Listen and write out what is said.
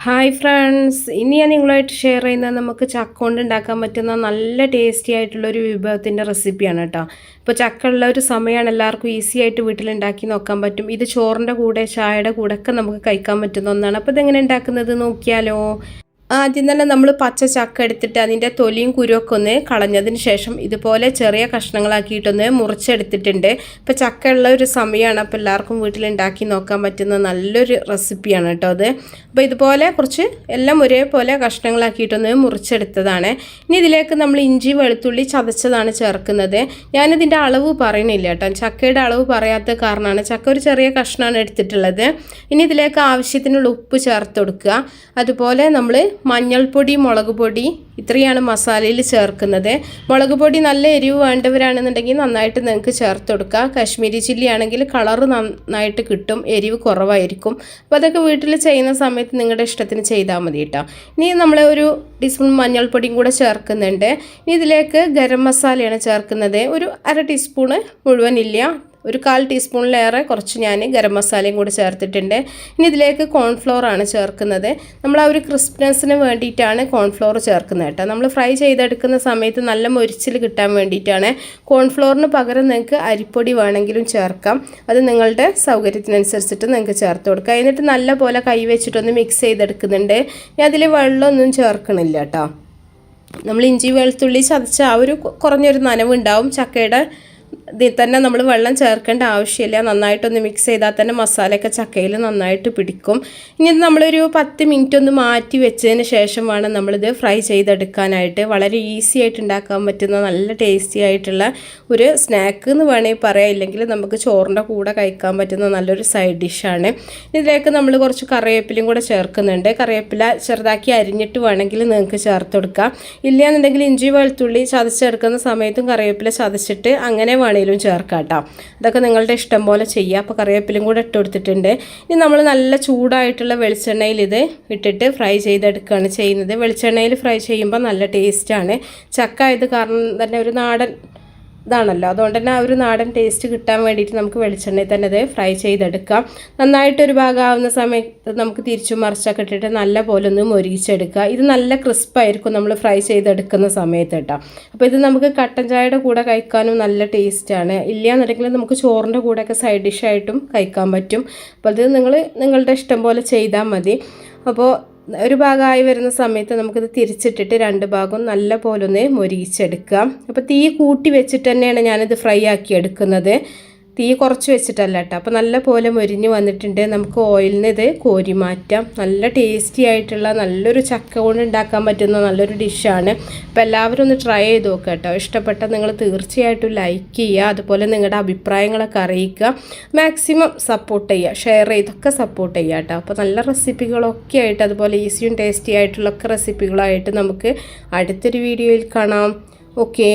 Hi friends, ഇനി ഞാൻ നിങ്ങളുമായിട്ട് ഷെയർ ചെയ്യുന്നത് നമുക്ക് ചക്ക കൊണ്ട് ഉണ്ടാക്കാൻ പറ്റുന്ന നല്ല ടേസ്റ്റി ആയിട്ടുള്ളൊരു വിഭവത്തിൻ്റെ റെസിപ്പിയാണ് കേട്ടോ. ഇപ്പോൾ ചക്ക ഉള്ള ഒരു സമയമാണ്, എല്ലാവർക്കും ഈസി ആയിട്ട് വീട്ടിലുണ്ടാക്കി നോക്കാൻ പറ്റും. ഇത് ചോറിൻ്റെ കൂടെ ചായയുടെ കൂടെ ഒക്കെ നമുക്ക് കഴിക്കാൻ പറ്റുന്ന ഒന്നാണ്. അപ്പോൾ ഇതെങ്ങനെ ഉണ്ടാക്കുന്നത് നോക്കിയാലോ. ആദ്യം തന്നെ നമ്മൾ പച്ച ചക്ക എടുത്തിട്ട് അതിൻ്റെ തൊലിയും കുരുവൊക്കെ ഒന്ന് കളഞ്ഞതിന് ശേഷം ഇതുപോലെ ചെറിയ കഷ്ണങ്ങളാക്കിയിട്ടൊന്ന് മുറിച്ചെടുത്തിട്ടുണ്ട്. ഇപ്പോൾ ചക്ക ഉള്ള ഒരു സമയമാണ്, അപ്പോൾ എല്ലാവർക്കും വീട്ടിലുണ്ടാക്കി നോക്കാൻ പറ്റുന്ന നല്ലൊരു റെസിപ്പിയാണ് കേട്ടോ അത്. അപ്പോൾ ഇതുപോലെ കുറച്ച് എല്ലാം ഒരേപോലെ കഷ്ണങ്ങളാക്കിയിട്ടൊന്ന് മുറിച്ചെടുത്തതാണ്. ഇനി ഇതിലേക്ക് നമ്മൾ ഇഞ്ചി വെളുത്തുള്ളി ചതച്ചതാണ് ചേർക്കുന്നത്. ഞാനിതിൻ്റെ അളവ് പറയണില്ല കേട്ടോ, ചക്കയുടെ അളവ് പറയാത്ത കാരണമാണ്. ചക്ക ഒരു ചെറിയ കഷ്ണമാണ് എടുത്തിട്ടുള്ളത്. ഇനി ഇതിലേക്ക് ആവശ്യത്തിനുള്ള ഉപ്പ് ചേർത്ത് കൊടുക്കുക. അതുപോലെ നമ്മൾ മഞ്ഞൾപ്പൊടി, മുളക് പൊടി ഇത്രയാണ് മസാലയിൽ ചേർക്കുന്നത്. മുളക് പൊടി നല്ല എരിവ് വേണ്ടവരാണെന്നുണ്ടെങ്കിൽ നന്നായിട്ട് നിങ്ങൾക്ക് ചേർത്ത് കൊടുക്കുക. കാശ്മീരി ചില്ലി ആണെങ്കിൽ കളറ് നന്നായിട്ട് കിട്ടും, എരിവ് കുറവായിരിക്കും. അപ്പോൾ അതൊക്കെ വീട്ടിൽ ചെയ്യുന്ന സമയത്ത് നിങ്ങളുടെ ഇഷ്ടത്തിന് ചെയ്താൽ മതി കേട്ടോ. ഇനി നമ്മൾ ഒരു ടീസ്പൂൺ മഞ്ഞൾപ്പൊടിയും കൂടെ ചേർക്കുന്നുണ്ട്. ഇനി ഇതിലേക്ക് ഗരം മസാലയാണ് ചേർക്കുന്നത്. ഒരു 1/2 ടീസ്പൂണ് മുഴുവനില്ല, ഒരു 1/4 ടീസ്പൂണിലേറെ കുറച്ച് ഞാൻ ഗരം മസാലയും കൂടി ചേർത്തിട്ടുണ്ട്. ഇനി ഇതിലേക്ക് കോൺഫ്ലോർ ആണ് ചേർക്കുന്നത്. നമ്മൾ ആ ഒരു ക്രിസ്പിനെസ്സിന് വേണ്ടിയിട്ടാണ് കോൺഫ്ലോർ ചേർക്കുന്നത് കേട്ടോ. നമ്മൾ ഫ്രൈ ചെയ്തെടുക്കുന്ന സമയത്ത് നല്ല മൊരിച്ചിൽ കിട്ടാൻ വേണ്ടിയിട്ടാണ്. കോൺഫ്ലോറിന് പകരം നിങ്ങൾക്ക് അരിപ്പൊടി വേണമെങ്കിലും ചേർക്കാം, അത് നിങ്ങളുടെ സൗകര്യത്തിനനുസരിച്ചിട്ട് നിങ്ങൾക്ക് ചേർത്ത് കൊടുക്കാം. എന്നിട്ട് നല്ല പോലെ കൈ വെച്ചിട്ടൊന്ന് മിക്സ് ചെയ്തെടുക്കുന്നുണ്ട്. ഞാൻ അതിൽ വെള്ളമൊന്നും ചേർക്കണില്ല കേട്ടോ. നമ്മൾ ഇഞ്ചി വെളുത്തുള്ളി ചതച്ച ആ ഒരു കുറഞ്ഞൊരു നനവുണ്ടാവും. ചക്കയുടെ ഇതിൽ തന്നെ നമ്മൾ വെള്ളം ചേർക്കേണ്ട ആവശ്യമില്ല. നന്നായിട്ടൊന്ന് മിക്സ് ചെയ്താൽ തന്നെ മസാലയൊക്കെ ചക്കയിൽ നന്നായിട്ട് പിടിക്കും. ഇനി ഇത് നമ്മളൊരു 10 മിനിറ്റ് ഒന്ന് മാറ്റി വെച്ചതിന് ശേഷം വേണം നമ്മളിത് ഫ്രൈ ചെയ്തെടുക്കാനായിട്ട്. വളരെ ഈസി ആയിട്ട് ഉണ്ടാക്കാൻ പറ്റുന്ന നല്ല ടേസ്റ്റി ആയിട്ടുള്ള ഒരു സ്നാക്ക് എന്ന് വേണമെങ്കിൽ പറയാം, ഇല്ലെങ്കിൽ നമുക്ക് ചോറിൻ്റെ കൂടെ കഴിക്കാൻ പറ്റുന്ന നല്ലൊരു സൈഡ് ഡിഷാണ്. ഇതിലേക്ക് നമ്മൾ കുറച്ച് കറിവേപ്പിലയും കൂടെ ചേർക്കുന്നുണ്ട്. കറിവേപ്പില ചെറുതാക്കി അരിഞ്ഞിട്ട് വേണമെങ്കിൽ നിങ്ങൾക്ക് ചേർത്ത് കൊടുക്കാം. ഇല്ലയെന്നുണ്ടെങ്കിൽ ഇഞ്ചി വെളുത്തുള്ളി ചതച്ചെടുക്കുന്ന സമയത്തും കറിവേപ്പില ചതച്ചിട്ട് അങ്ങനെ വേണമെങ്കിലും ചേർക്കാം കേട്ടോ. അതൊക്കെ നിങ്ങളുടെ ഇഷ്ടം പോലെ ചെയ്യുക. അപ്പോൾ കറിവേപ്പിലും കൂടെ ഇട്ട് കൊടുത്തിട്ടുണ്ട്. ഇനി നമ്മൾ നല്ല ചൂടായിട്ടുള്ള വെളിച്ചെണ്ണയിൽ ഇത് ഇട്ടിട്ട് ഫ്രൈ ചെയ്തെടുക്കുകയാണ് ചെയ്യുന്നത്. വെളിച്ചെണ്ണയിൽ ഫ്രൈ ചെയ്യുമ്പോൾ നല്ല ടേസ്റ്റാണ്. ചക്ക ഇത് കാരണം തന്നെ ഒരു നാടൻ ഇതാണല്ലോ, അതുകൊണ്ട് തന്നെ ആ ഒരു നാടൻ ടേസ്റ്റ് കിട്ടാൻ വേണ്ടിയിട്ട് നമുക്ക് വെളിച്ചെണ്ണയിൽ തന്നെ ഇത് ഫ്രൈ ചെയ്തെടുക്കാം. നന്നായിട്ടൊരു ഭാഗമാവുന്ന സമയത്ത് നമുക്ക് തിരിച്ചും മറിച്ചൊക്കെ ഇട്ടിട്ട് നല്ല പോലെ ഒന്ന് മൊരിച്ചെടുക്കുക. ഇത് നല്ല ക്രിസ്പായിരിക്കും നമ്മൾ ഫ്രൈ ചെയ്തെടുക്കുന്ന സമയത്ത് കേട്ടോ. അപ്പോൾ ഇത് നമുക്ക് കട്ടൻ ചായയുടെ കൂടെ കഴിക്കാനും നല്ല ടേസ്റ്റാണ്. ഇല്ലയെന്നുണ്ടെങ്കിൽ നമുക്ക് ചോറിൻ്റെ കൂടെയൊക്കെ സൈഡ് ഡിഷായിട്ടും കഴിക്കാൻ പറ്റും. അപ്പോൾ അത് നിങ്ങളുടെ ഇഷ്ടം പോലെ ചെയ്താൽ മതി. അപ്പോൾ ഒരു ഭാഗമായി വരുന്ന സമയത്ത് നമുക്കിത് തിരിച്ചിട്ടിട്ട് 2 ഭാഗവും നല്ല പോലെ ഒന്ന് മൊരിയിച്ചെടുക്കാം. അപ്പോൾ തീ കൂട്ടി വെച്ചിട്ട് തന്നെയാണ് ഞാനിത് ഫ്രൈ ആക്കി എടുക്കുന്നത്, തീ കുറച്ച് വെച്ചിട്ടല്ല കേട്ടോ. അപ്പോൾ നല്ല പോലെ മൊരിഞ്ഞ് വന്നിട്ടുണ്ട്. നമുക്ക് ഓയിലിൽ നിന്ന് ഇത് കോരി മാറ്റാം. നല്ല ടേസ്റ്റി ആയിട്ടുള്ള നല്ലൊരു ചക്ക കൊണ്ട് ഉണ്ടാക്കാൻ പറ്റുന്ന നല്ലൊരു ഡിഷാണ്. അപ്പോൾ എല്ലാവരും ഒന്ന് ട്രൈ ചെയ്ത് നോക്കുക കേട്ടോ. ഇഷ്ടപ്പെട്ടാൽ നിങ്ങൾ തീർച്ചയായിട്ടും ലൈക്ക് ചെയ്യുക, അതുപോലെ നിങ്ങളുടെ അഭിപ്രായങ്ങളൊക്കെ അറിയിക്കുക. മാക്സിമം സപ്പോർട്ട് ചെയ്യുക, ഷെയർ ചെയ്തൊക്കെ സപ്പോർട്ട് ചെയ്യുക കേട്ടോ. അപ്പോൾ നല്ല റെസിപ്പികളൊക്കെ ആയിട്ട്, അതുപോലെ ഈസിയും ടേസ്റ്റി ആയിട്ടുള്ളൊക്കെ റെസിപ്പികളായിട്ട് നമുക്ക് അടുത്തൊരു വീഡിയോയിൽ കാണാം. ഓക്കേ.